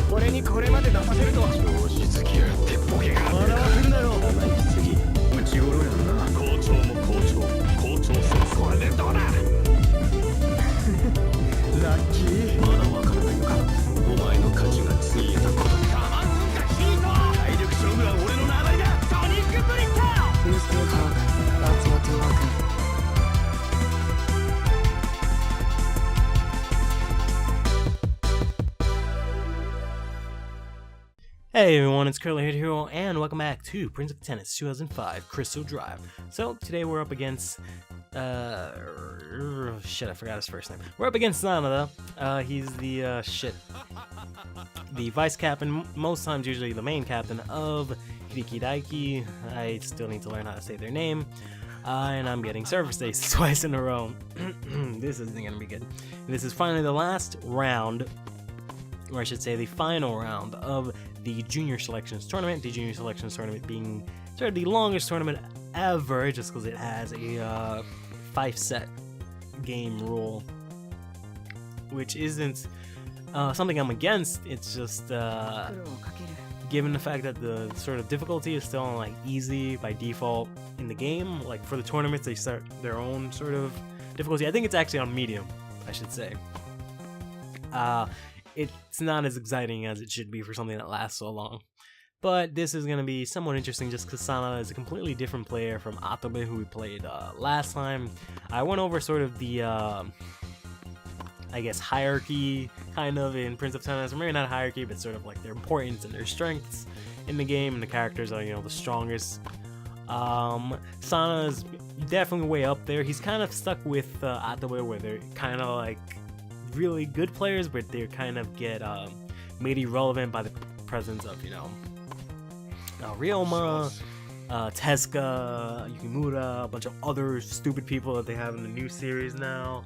俺にこれまで出させるとは調子付きやがってボケがあって笑わせんだろ。お前来すぎ内頃やんな校長も校長先これでどうだラッキー。まだわからないのかお前の勝ちがついえたことかまんかヒート体力勝負は俺の名前だソニックブリッター Mr. Hawk, that's what you want. Hey everyone, it's CurlyHairedHero, and welcome back to Prince of Tennis 2005 Crystal Drive. So, today we're up against, shit, I forgot his first name. We're up against Sanada. He's the, the vice captain, most times usually the main captain of Hideki Daiki. I still need to learn how to say their name. And I'm getting service days twice in a row. This isn't gonna be good. This is finally the last round, or I should say the final round of the Junior Selections Tournament. The Junior Selections Tournament being sort of the longest tournament ever, just because it has a 5-set game rule, which isn't something I'm against. It's just given the fact that the sort of difficulty is still on like easy by default in the game. Like for the tournaments, they start their own sort of difficulty. I think it's actually on medium, I should say. It's not as exciting as it should be for something that lasts so long. But this is going to be somewhat interesting just because Sana is a completely different player from Atabe, who we played last time. I went over sort of the, I guess, hierarchy kind of in Prince of Tennis. Or maybe not hierarchy, but sort of like their importance and their strengths in the game. And the characters are, you know, the strongest. Sana is definitely way up there. He's kind of stuck with Atabe, where they're kind of like really good players, but they kind of get made irrelevant by the presence of, you know, Ryoma, Tezuka, Yukimura, a bunch of other stupid people that they have in the new series now.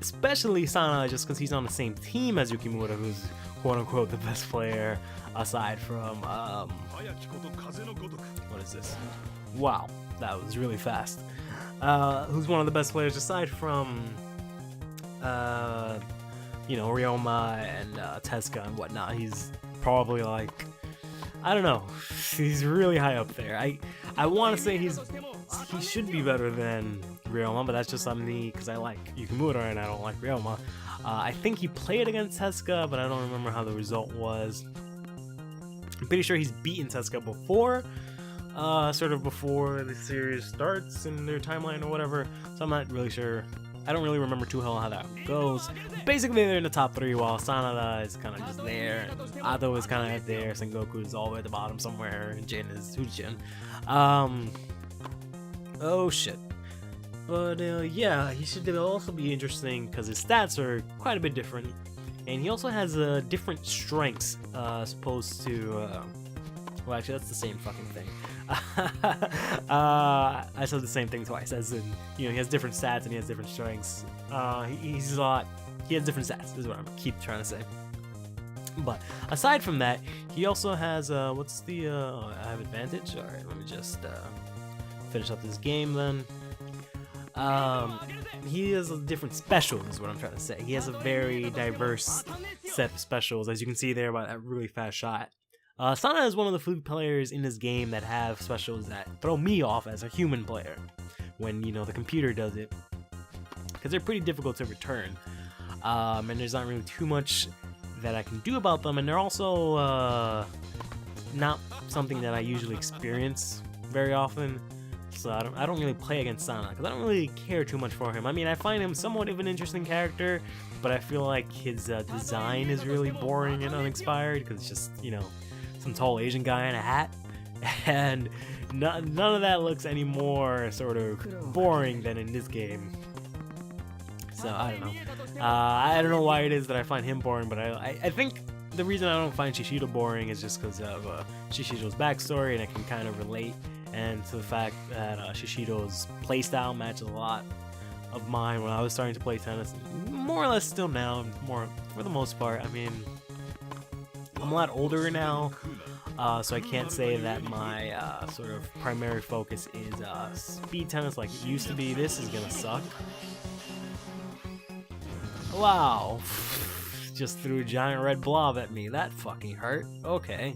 Especially Sana, just because he's on the same team as Yukimura, who's quote-unquote the best player, aside from, what is this? Wow, that was really fast. Who's one of the best players aside from you know, Ryoma and Tezuka and whatnot. He's probably like, I don't know, he's really high up there. I want to say he should be better than Ryoma, but that's just on me because I like Yukimura and I don't like Ryoma. I think he played against Tezuka, but I don't remember how the result was. I'm pretty sure he's beaten Tezuka before, sort of before the series starts in their timeline or whatever, so I'm not really sure. I don't really remember too well how that goes. Basically, they're in the top 3 while Sanada is kind of just there. Ado is kind of there. Sengoku is all the way at the bottom somewhere. And Jin is Jin. Oh shit. But yeah, he should also be interesting because his stats are quite a bit different. And he also has different strengths as opposed to... well, actually, that's the same fucking thing. I said the same thing twice, as in, you know, he has different stats and he has different strengths. He has different stats, is what I keep trying to say. But aside from that, he also has, what's the, I have advantage? Alright, let me just finish up this game then. He has different specials, is what I'm trying to say. He has a very diverse set of specials, as you can see there by that really fast shot. Sana is one of the few players in this game that have specials that throw me off as a human player when, you know, the computer does it, because they're pretty difficult to return, and there's not really too much that I can do about them, and they're also not something that I usually experience very often, so I don't really play against Sana, because I don't really care too much for him. I mean, I find him somewhat of an interesting character, but I feel like his design is really boring and uninspired, because it's just, you know, some tall Asian guy in a hat, and none of that looks any more sort of boring than in this game. So I don't know. I don't know why it is that I find him boring, but I think the reason I don't find Shishido boring is just because of Shishido's backstory, and I can kind of relate, and to the fact that Shishido's playstyle matches a lot of mine when I was starting to play tennis, more or less still now, more for the most part. I mean, I'm a lot older now, so I can't say that my sort of primary focus is speed tennis like it used to be. This is gonna suck. Wow. just threw a giant red blob at me. That fucking hurt. Okay.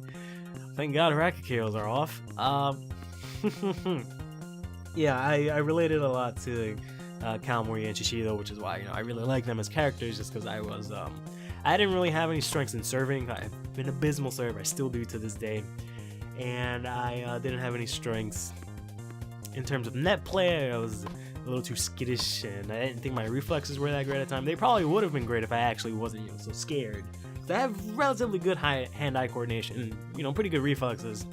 Thank God racket KOs are off. Yeah, I related a lot to Kawamori and Shishido, which is why, you know, I really like them as characters, just because I didn't really have any strengths in serving. I've been abysmal server, I still do to this day, and I didn't have any strengths in terms of net play. I was a little too skittish, and I didn't think my reflexes were that great at the time. They probably would have been great if I actually wasn't, you know, so scared. I have relatively good hand-eye coordination, and, you know, pretty good reflexes.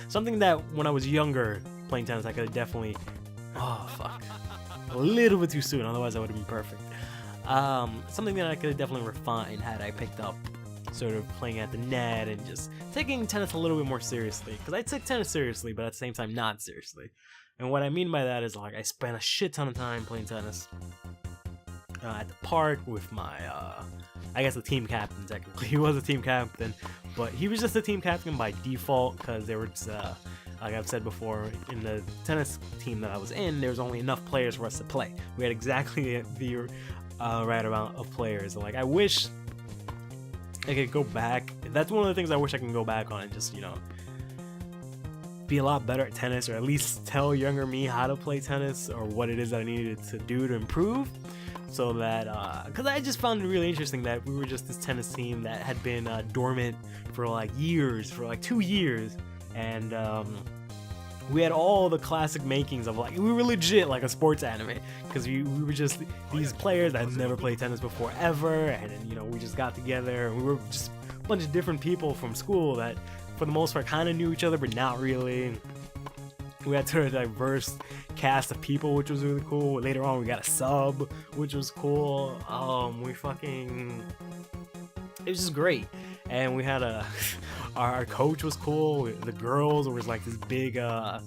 Something that when I was younger playing tennis, I could have definitely, oh fuck, a little bit too soon, otherwise I would have been perfect. Something that I could have definitely refined had I picked up sort of playing at the net and just taking tennis a little bit more seriously, because I took tennis seriously, but at the same time not seriously. And what I mean by that is, like, I spent a shit ton of time playing tennis at the park with my I guess the team captain. Technically he was a team captain, but he was just a team captain by default, because there was like I've said before, in the tennis team that I was in, there was only enough players for us to play. We had exactly the right amount of players. Like, I wish I could go back. That's one of the things I wish I can go back on and just, you know, be a lot better at tennis, or at least tell younger me how to play tennis, or what it is that I needed to do to improve. So that, because I just found it really interesting that we were just this tennis team that had been dormant for like years, for like 2 years, and we had all the classic makings of, like, we were legit like a sports anime, because we were just these players that had never played tennis before ever, and then, you know, we just got together, and we were just a bunch of different people from school that for the most part kind of knew each other, but not really. We had sort of a diverse cast of people, which was really cool. Later on, we got a sub, which was cool. It was just great. And we had our coach was cool. The girls was like this big like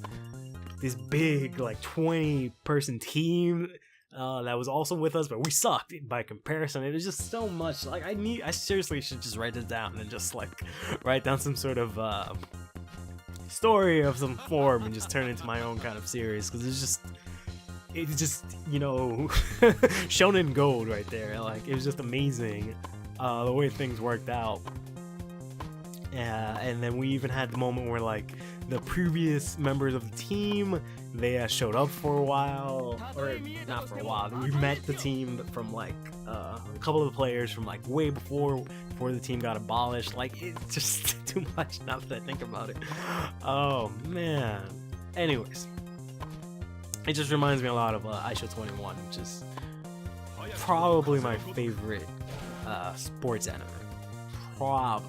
20-person team that was also with us, but we sucked by comparison. It was just so much. Like, I seriously should just write this down and just like write down some sort of story of some form and just turn it into my own kind of series, because it's just, you know, shonen gold right there. Like, it was just amazing the way things worked out. And then we even had the moment where, like, the previous members of the team, they showed up for a while, or not for a while. We met the team from, like, a couple of the players from, like, way before the team got abolished. Like, it's just too much now that I think about it. Oh man. Anyways, it just reminds me a lot of Aisha 21, which is probably my favorite sports anime. Probably.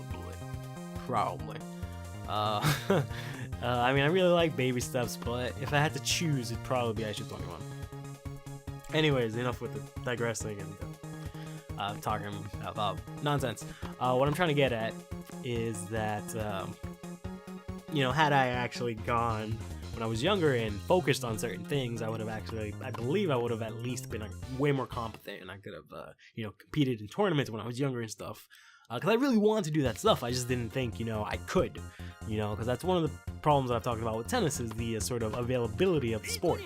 I mean, I really like Baby Steps, but if I had to choose, it'd probably be Aisha 21. Anyways, enough with the digressing and talking about nonsense. What I'm trying to get at is that, you know, had I actually gone when I was younger and focused on certain things, I believe I would have at least been, like, way more competent, and I could have, you know, competed in tournaments when I was younger and stuff. Because I really wanted to do that stuff. I just didn't think, you know, I could, you know, because that's one of the problems that I've talked about with tennis, is the sort of availability of the sport.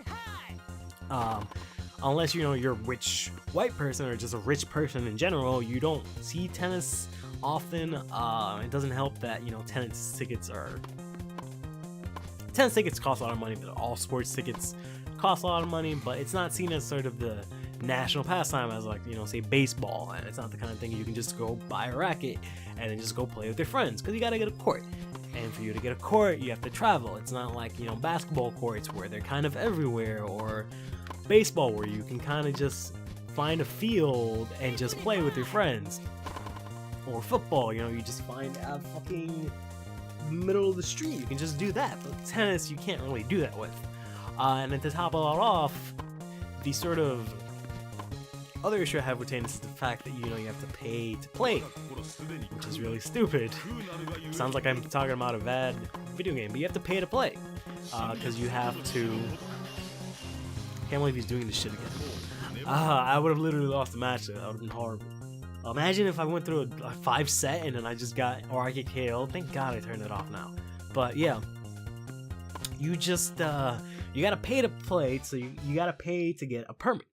Unless, you know, you're a rich white person or just a rich person in general, you don't see tennis often. It doesn't help that, you know, tennis tickets cost a lot of money, but all sports tickets cost a lot of money, but it's not seen as sort of the national pastime as, like, you know, say baseball, and it's not the kind of thing you can just go buy a racket and then just go play with your friends, because you gotta get a court, and for you to get a court you have to travel. It's not like, you know, basketball courts where they're kind of everywhere, or baseball where you can kind of just find a field and just play with your friends, or football, you know, you just find a fucking middle of the street, you can just do that. But tennis, you can't really do that with. And then to top it all off, the sort of other issue I have with tennis is the fact that, you know, you have to pay to play, which is really stupid. Sounds like I'm talking about a bad video game, but you have to pay to play, because you have to. Can't believe he's doing this shit again. I would have literally lost the match. That would have been horrible. Imagine if I went through a 5-set and then I just got, or I get KO'd. Thank God I turned it off now. But yeah, you just you gotta pay to play, so you gotta pay to get a permit.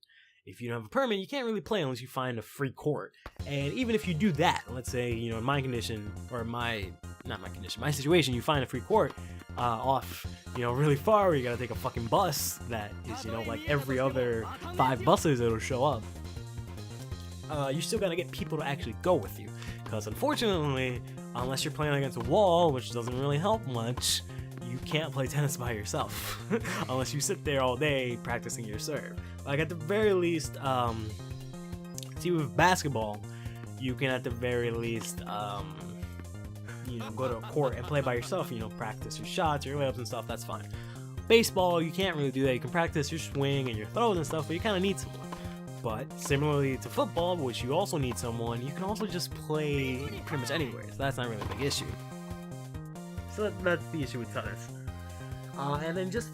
if you don't have a permit, you can't really play unless you find a free court. And even if you do that, let's say, you know, in my condition, or my situation, you find a free court off, you know, really far, where you gotta take a fucking bus that is, you know, like every other 5 buses that'll show up. You still gotta get people to actually go with you, because unfortunately, unless you're playing against a wall, which doesn't really help much, you can't play tennis by yourself unless you sit there all day practicing your serve. Like at the very least, see with basketball, you can at the very least, you know, go to a court and play by yourself. You know, practice your shots, your layups and stuff. That's fine. Baseball, you can't really do that. You can practice your swing and your throws and stuff, but you kind of need someone. But similarly to football, which you also need someone, you can also just play pretty much anywhere. So that's not really a big issue. So that's the issue with tennis. And then just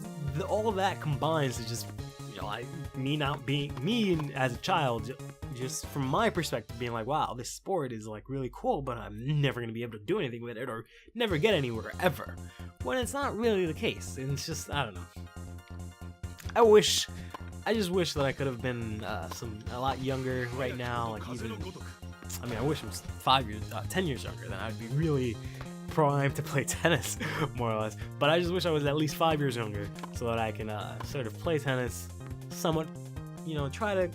all of that combines to just, you know, me as a child, just from my perspective, being like, wow, this sport is like really cool, but I'm never gonna be able to do anything with it or never get anywhere ever. When it's not really the case. And it's just, I don't know. I just wish that I could have been a lot younger right now. Like even, I mean, I wish I was 10 years younger. Then I'd be really primed to play tennis, more or less. But I just wish I was at least 5 years younger, so that I can sort of play tennis somewhat, you know, try to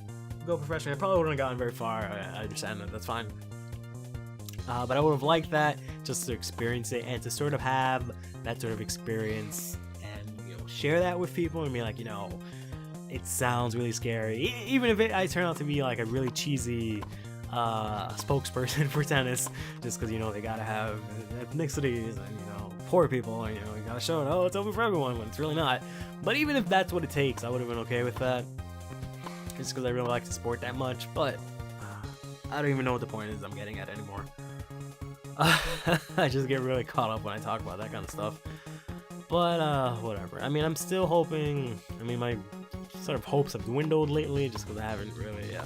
go professional. I probably wouldn't have gotten very far. I understand that. That's fine. But I would have liked that, just to experience it and to sort of have that sort of experience and, you know, share that with people and be like, you know, it sounds really scary. Even if I turn out to be like a really cheesy spokesperson for tennis, just because, you know, they gotta have ethnicities and, you know, poor people, and, you know, you gotta show it, oh, it's open for everyone, when it's really not. But even if that's what it takes, I would have been okay with that, just because I really like the sport that much. But I don't even know what the point is I'm getting at anymore. I just get really caught up when I talk about that kind of stuff. But whatever. I mean, I'm still hoping. I mean, my sort of hopes have dwindled lately, just because I haven't really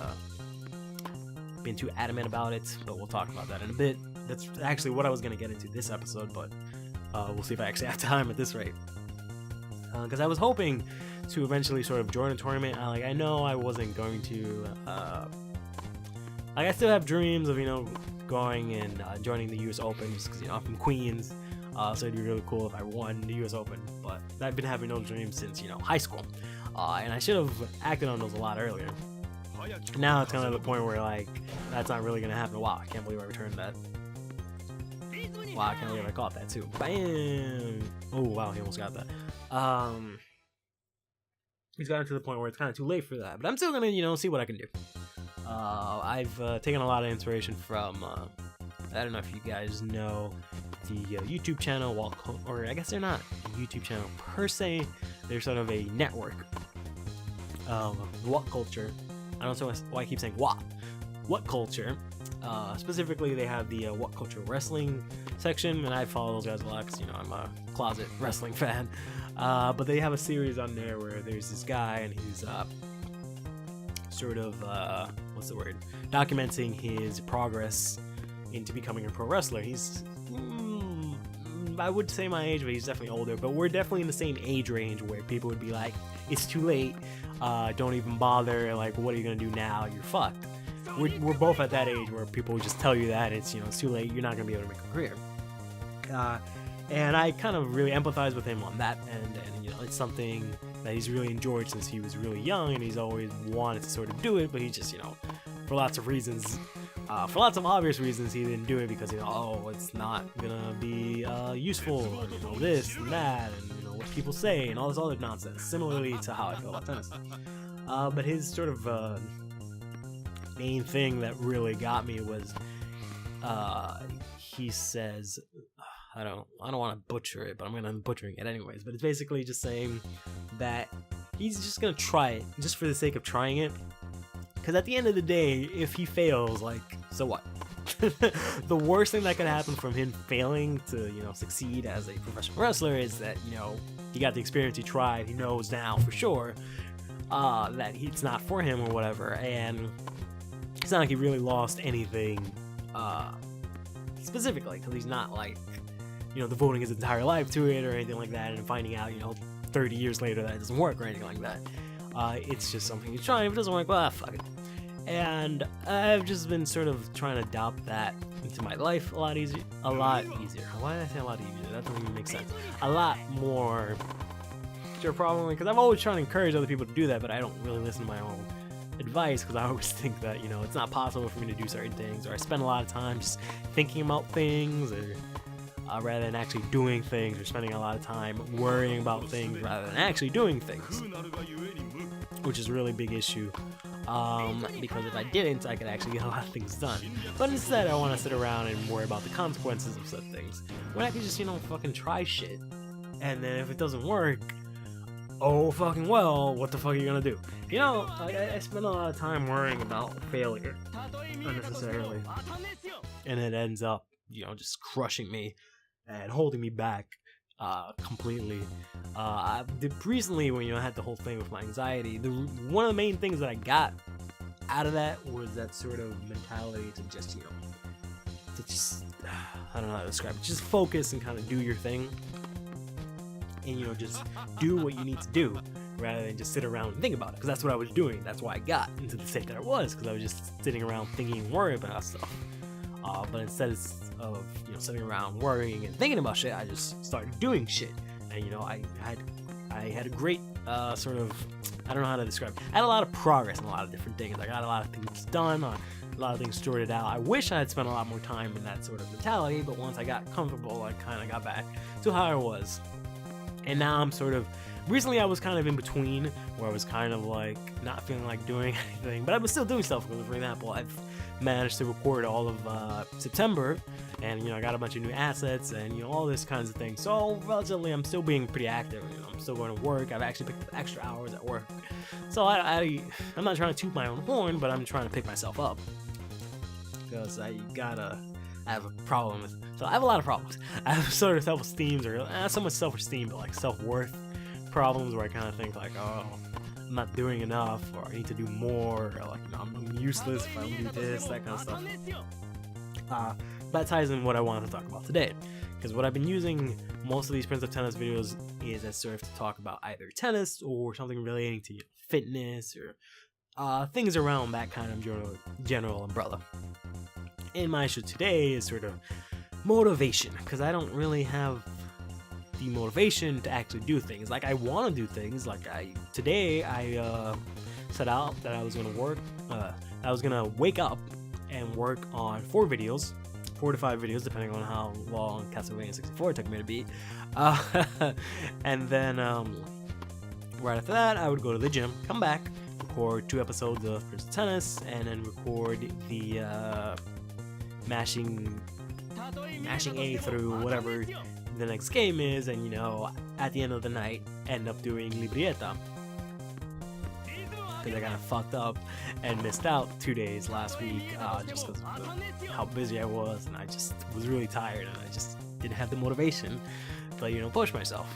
been too adamant about it. But we'll talk about that in a bit. That's actually what I was gonna get into this episode, but we'll see if I actually have time at this rate. Because I was hoping to eventually sort of join a tournament. I know I wasn't going to. Like, I still have dreams of, you know, going and joining the U.S. Open, just because, you know, I'm from Queens. So it'd be really cool if I won the U.S. Open. But I've been having those dreams since, you know, high school. And I should have acted on those a lot earlier. Now it's kind of the point where, like, that's not really going to happen. Wow, I can't believe I returned that. Wow, I can't believe I caught that too. Bam! Oh, wow, he almost got that. He's gotten to the point where it's kind of too late for that. But I'm still going to, you know, see what I can do. I've taken a lot of inspiration from, I don't know if you guys know the YouTube channel, or I guess they're not a YouTube channel per se, they're sort of a network of what culture. I don't know why I keep saying what culture. Specifically, they have the what culture wrestling section, and I follow those guys a lot because, you know, I'm a closet wrestling fan. But they have a series on there where there's this guy, and he's sort of documenting his progress into becoming a pro wrestler. He's I would say my age, but he's definitely older. But we're definitely in the same age range where people would be like, it's too late, don't even bother, like, what are you gonna do now, you're fucked. We're both at that age where people would just tell you that it's, you know, it's too late, you're not gonna be able to make a career. And I kind of really empathize with him on that end, and, you know, it's something that he's really enjoyed since he was really young, and he's always wanted to sort of do it, but he just, you know, for lots of reasons, for lots of obvious reasons, he didn't do it, because, you know, oh, it's not gonna be useful, or, you know, this and that, and, you know, what people say, and all this other nonsense, similarly to how I feel about tennis. But his sort of main thing that really got me was, he says, I don't want to butcher it, but I'm gonna butchering it anyways. But it's basically just saying that he's just gonna try it just for the sake of trying it. Because at the end of the day, if he fails, like, so what? The worst thing that could happen from him failing to, you know, succeed as a professional wrestler is that, you know, he got the experience, he tried, he knows now for sure that it's not for him or whatever, and it's not like he really lost anything specifically, because he's not, like, you know, devoting his entire life to it or anything like that, and finding out, you know, 30 years later that it doesn't work or anything like that. It's just something you try. If it doesn't work, well, fuck it. And I've just been sort of trying to adopt that into my life a lot easier. Why did I say a lot easier? That doesn't even make sense. A lot more. Sure, probably because I'm always trying to encourage other people to do that, but I don't really listen to my own advice because I always think that, you know, it's not possible for me to do certain things, or I spend a lot of time just thinking about things, or rather than actually doing things, or spending a lot of time worrying about things rather than actually doing things, which is a really big issue. Because if I didn't, I could actually get a lot of things done. But instead, I want to sit around and worry about the consequences of such things, when I could just, you know, fucking try shit. And then if it doesn't work, oh fucking well, what the fuck are you gonna do? You know, I spend a lot of time worrying about failure unnecessarily, and it ends up, you know, just crushing me and holding me back completely. Recently, when, you know, I had the whole thing with my anxiety, one of the main things that I got out of that was that sort of mentality to just, you know, to just, I don't know how to describe it, just focus and kind of do your thing, and, you know, just do what you need to do rather than just sit around and think about it, because that's what I was doing. That's why I got into the state that I was, because I was just sitting around thinking and worrying about stuff. But instead of, you know, sitting around worrying and thinking about shit, I just started doing shit. And, you know, I had a great sort of, I don't know how to describe it. I had a lot of progress in a lot of different things. I got a lot of things done, a lot of things sorted out. I wish I had spent a lot more time in that sort of mentality, but once I got comfortable, I kind of got back to how I was. And now I'm sort of, recently I was kind of in between, where I was kind of like not feeling like doing anything, but I was still doing stuff. For example, I've managed to record all of September, and, you know, I got a bunch of new assets, and, you know, all this kinds of things. So relatively, I'm still being pretty active. You know, I'm still going to work. I've actually picked up extra hours at work. So I'm not trying to toot my own horn, but I'm trying to pick myself up, because I have a problem with. So I have a lot of problems. I have sort of self-esteem, or not so much self-esteem, but like self-worth problems, where I kind of think like, oh, I'm not doing enough, or I need to do more, or like, you know, I'm useless if I don't do this, that kind of stuff. That ties in what I wanted to talk about today, because what I've been using most of these Prince of Tennis videos is as sort of to talk about either tennis or something relating to, you know, fitness, or things around that kind of general umbrella. And my issue today is sort of motivation, because I don't really have the motivation to actually do things. Like, I want to do things. Like, today I set out that I was going to work. I was going to wake up and work on 4 to 5 videos, depending on how long Castlevania 64 took me to beat. And then right after that, I would go to the gym, come back, record 2 episodes of Prince of Tennis, and then record the mashing A through whatever the next game is, and, you know, at the end of the night, end up doing Librieta, because I kind of fucked up and missed out 2 days last week, just because of how busy I was, and I just was really tired, and I just didn't have the motivation to, you know, push myself.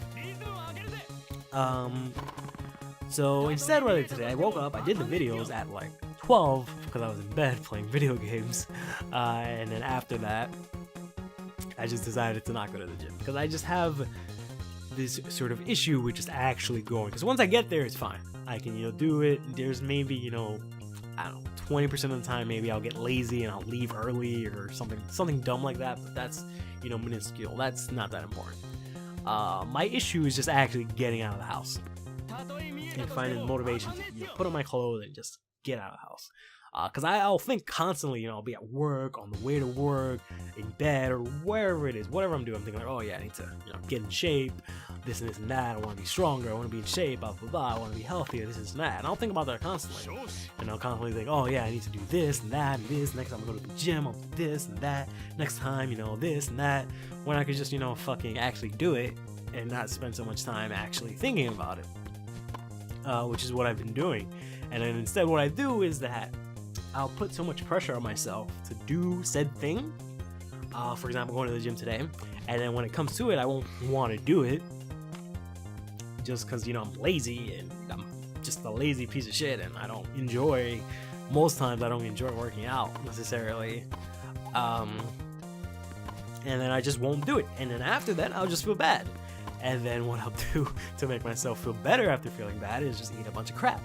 So instead, what I did today, I woke up, I did the videos at like 12, because I was in bed playing video games, and then after that, I just decided to not go to the gym, because I just have this sort of issue with just actually going, because once I get there, it's fine. I can, you know, do it. There's maybe, you know, I don't know, 20% of the time maybe I'll get lazy and I'll leave early or something dumb like that, but that's, you know, minuscule. That's not that important. My issue is just actually getting out of the house and finding motivation to, you know, put on my clothes and just get out of the house. Because I'll think constantly, you know, I'll be at work, on the way to work, in bed, or wherever it is, whatever I'm doing, I'm thinking like, oh yeah, I need to, you know, get in shape, this and this and that, I want to be stronger, I want to be in shape, blah, blah, blah, I want to be healthier, this and that, and I'll think about that constantly, and I'll constantly think, oh yeah, I need to do this and that, and this, next time I go to the gym, I'll do this and that, next time, you know, this and that, when I could just, you know, fucking actually do it, and not spend so much time actually thinking about it, which is what I've been doing. And then instead what I do is that I'll put so much pressure on myself to do said thing. For example, going to the gym today, and then when it comes to it, I won't want to do it just because, you know, I'm lazy and I'm just a lazy piece of shit, and I don't enjoy, most times I don't enjoy working out necessarily. And then I just won't do it, and then after that I'll just feel bad, And then what I'll do to make myself feel better after feeling bad is just eat a bunch of crap.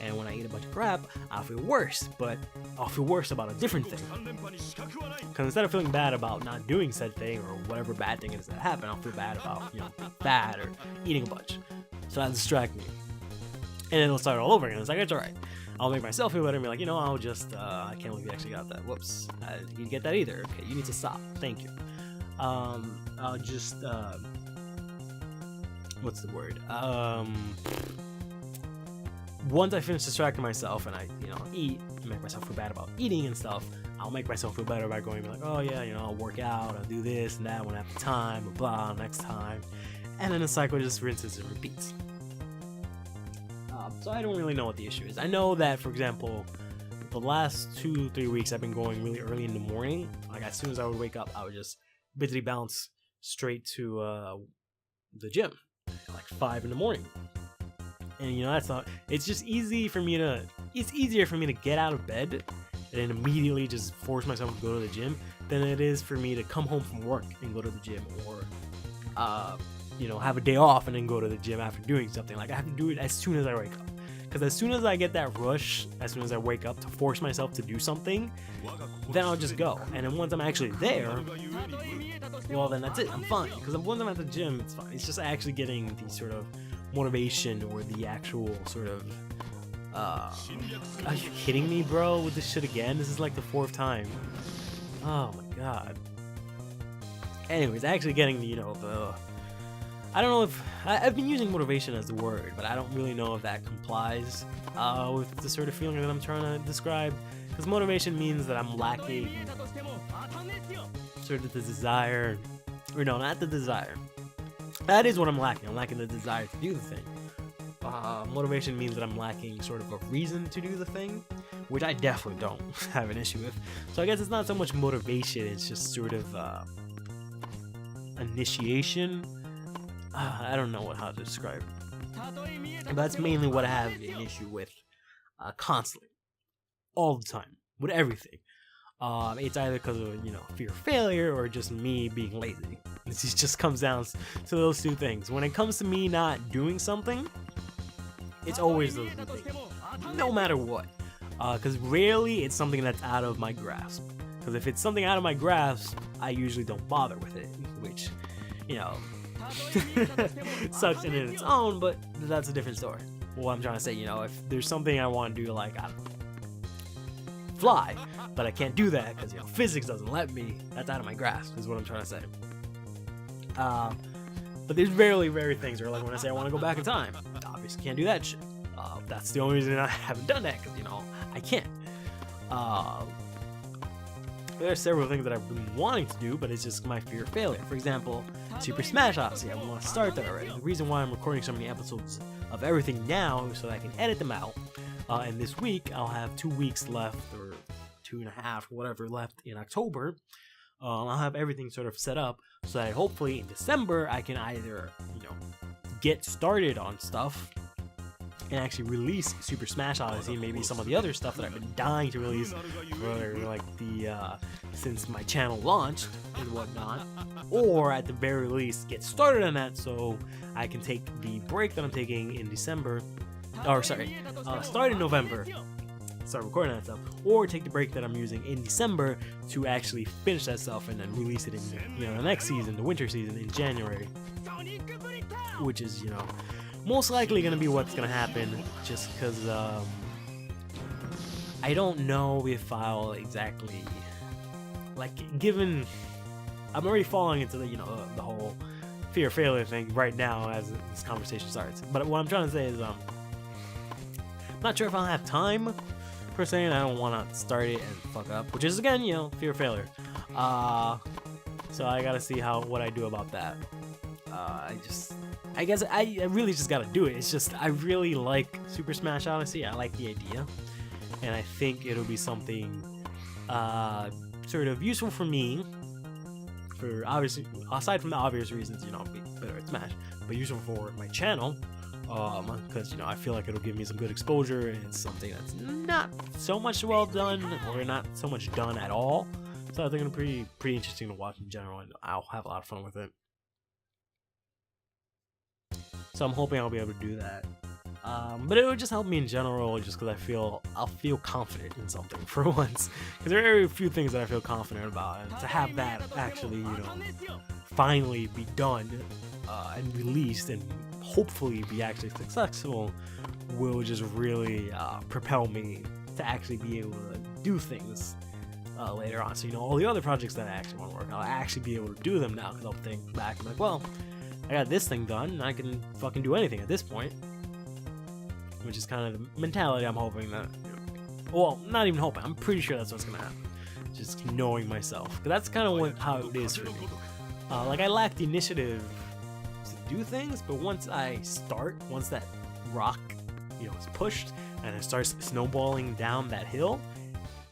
And when I eat a bunch of crap, I'll feel worse, but I'll feel worse about a different thing. Because instead of feeling bad about not doing said thing or whatever bad thing it is that happened, I'll feel bad about, being fat or eating a bunch. So that'll distract me. And then it'll start all over again. It's like, it's alright. I'll make myself feel better and be like, I'll just, I can't believe you actually got that. Whoops. You didn't get that either. Okay, you need to stop. Thank you. I'll just, what's the word? Once I finish distracting myself and I, eat, make myself feel bad about eating and stuff, I'll make myself feel better by going like, oh yeah, I'll work out, I'll do this and that when I have the time, or blah, next time. And then the cycle just rinses and repeats. So I don't really know what the issue is. I know that, for example, the last 2-3 weeks I've been going really early in the morning. Like as soon as I would wake up, I would just basically bounce straight to the gym, like 5 in the morning. And that's not, it's just easier for me to get out of bed and then immediately just force myself to go to the gym than it is for me to come home from work and go to the gym, or have a day off and then go to the gym after doing something. Like I have to do it as soon as I wake up, because as soon as I get that rush, as soon as I wake up to force myself to do something, then I'll just go. And then once I'm actually there, well then that's it, I'm fine. Because once I'm at the gym, it's fine. It's just actually getting the sort of motivation or the actual sort of are you kidding me, bro, with this shit again? This is like the 4th time. Oh my god. Anyways, actually getting the I don't know if I've been using motivation as a word, but I don't really know if that complies with the sort of feeling that I'm trying to describe, because motivation means that I'm lacking sort of the desire, or no, not the desire. That is what I'm lacking. I'm lacking the desire to do the thing. Motivation means that I'm lacking sort of a reason to do the thing, which I definitely don't have an issue with. So I guess it's not so much motivation, it's just sort of initiation. I don't know how to describe it. But that's mainly what I have an issue with constantly. All the time. With everything. It's either because of, fear of failure or just me being lazy. It just comes down to those two things. When it comes to me not doing something, it's always those two things. No matter what. Because rarely it's something that's out of my grasp. Because if it's something out of my grasp, I usually don't bother with it. Which, sucks in its own, but that's a different story. What I'm trying to say, if there's something I want to do, like, I don't know, fly, but I can't do that because, physics doesn't let me, that's out of my grasp, is what I'm trying to say. But there's very things where, like, when I say I want to go back in time, obviously can't do that shit. That's the only reason I haven't done that, because, I can't. There are several things that I've been wanting to do, but it's just my fear of failure. For example, Super Smash Odyssey, I want to start that already. The reason why I'm recording so many episodes of everything now is so that I can edit them out. And this week, I'll have 2 weeks left, or 2.5, whatever, left in October. I'll have everything sort of set up so that hopefully in December, I can either, get started on stuff and actually release Super Smash Odyssey, and maybe some of the other stuff that I've been dying to release for, like, since my channel launched and whatnot, or at the very least get started on that so I can take the break that I'm taking in December, start in November, start recording that stuff, or take the break that I'm using in December to actually finish that stuff and then release it in, the next season, the winter season, in January, which is, most likely going to be what's going to happen, just because I don't know if I'll exactly, like, given I'm already falling into the the whole fear of failure thing right now as this conversation starts. But what I'm trying to say is I'm not sure if I'll have time per se, and I don't want to start it and fuck up, which is, again, fear of failure. So I gotta see what I do about that. I guess I really just gotta do it. It's just, I really like Super Smash Odyssey. I like the idea, and I think it'll be something sort of useful for me, for obviously, aside from the obvious reasons, be better at Smash, but useful for my channel, because I feel like it'll give me some good exposure, and it's something that's not so much well done, or not so much done at all. So I think it'll be pretty interesting to watch in general, and I'll have a lot of fun with it. so I'm hoping I'll be able to do that. But it would just help me in general, just because I'll feel confident in something for once. Because there are very few things that I feel confident about, and to have that actually, you know, finally be done and released, and hopefully be actually successful, will just really propel me to actually be able to do things later on. So, you know, all the other projects that I actually want to work on, I'll actually be able to do them now, because I'll think back and be like, well, I got this thing done, and I can fucking do anything at this point. Which is kind of the mentality I'm hoping that, well, not even hoping, I'm pretty sure that's what's gonna happen. Just knowing myself, because that's kind of how it is for me. Like, I lack the initiative to do things, but once that rock, you know, is pushed, and it starts snowballing down that hill,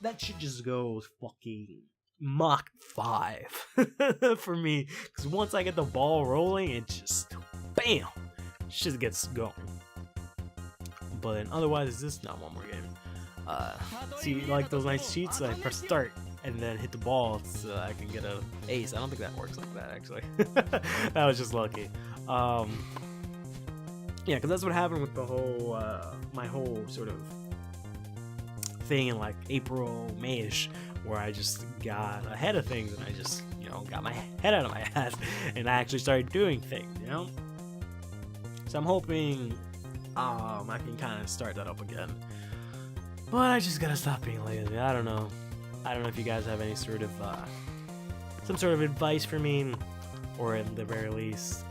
that shit just goes fucking Mach 5 for me. Because once I get the ball rolling, it just, bam, shit gets going. But otherwise, it's just not one more game. See, like those nice cheats, I press start and then hit the ball so I can get a ace. I don't think that works like that, actually. That was just lucky. Yeah, because that's what happened with the whole, my whole sort of thing in like April, May-ish, where I just got ahead of things and I just, you know, got my head out of my ass and I actually started doing things, you know? So I'm hoping I can kind of start that up again. But I just gotta stop being lazy. I don't know if you guys have any sort of some sort of advice for me, or at the very least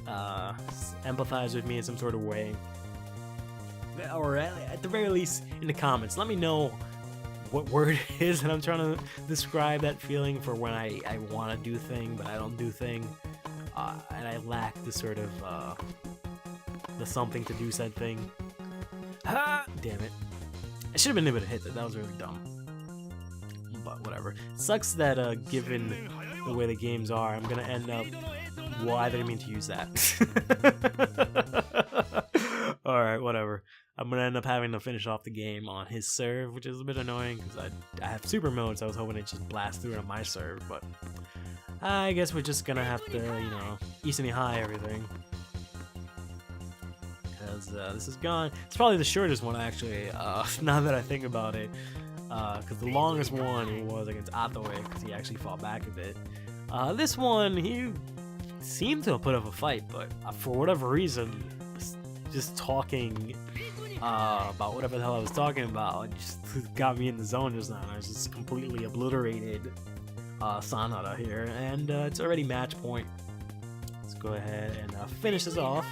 empathize with me in some sort of way, or at the very least in the comments. Let me know what word it is that I'm trying to describe that feeling for when I want to do thing but I don't do thing, and I lack the sort of the something to do said thing. Ah, damn it. I should have been able to hit that. That was really dumb. But whatever. It sucks that given the way the games are, I'm gonna end up... Well, I didn't mean to use that. Alright, whatever. I'm gonna end up having to finish off the game on his serve, which is a bit annoying because I have super mode, so I was hoping it just blast through on my serve, but I guess we're just gonna have to, you know, easily high everything. This is gone. It's probably the shortest one, actually, now that I think about it, because the longest one was against Atoe, because he actually fought back a bit. This one, he seemed to have put up a fight, but for whatever reason, just talking about whatever the hell I was talking about just got me in the zone just now, and I was just completely obliterated Sanada here, and it's already match point. Let's go ahead and finish this off.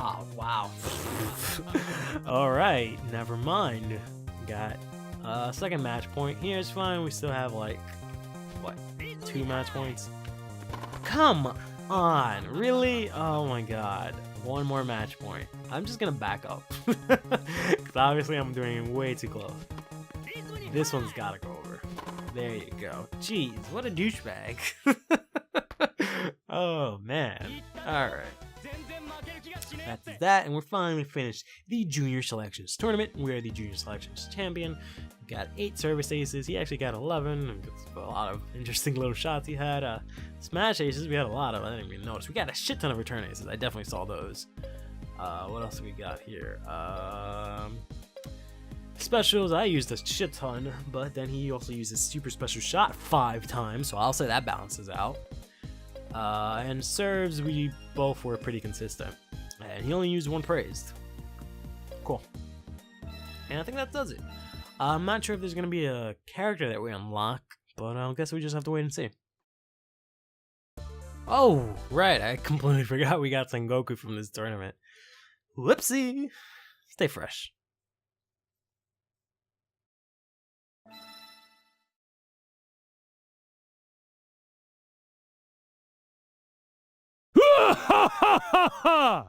Oh, wow. Alright, never mind. Got second match point. Here, it's fine. We still have, like, what, 2 match points? Come on. Really? Oh my god. 1 more match point. I'm just gonna back up. Because obviously I'm doing way too close. This one's gotta go over. There you go. Jeez, what a douchebag. Oh, man. Alright. That's that, and we're finally finished the Junior Selections Tournament. We're the Junior Selections Champion. We got 8 service aces. He actually got 11. A lot of interesting little shots he had. Smash aces, we had a lot of. I didn't even notice. We got a shit ton of return aces. I definitely saw those. What else do we got here? Specials, I used a shit ton, but then he also used his super special shot 5 times, so I'll say that balances out. And serves, we both were pretty consistent. And he only used 1 praised. Cool. And I think that does it. I'm not sure if there's going to be a character that we unlock, but I guess we just have to wait and see. Oh, right, I completely forgot we got Sengoku from this tournament. Whoopsie! Stay fresh. Ha ha ha ha!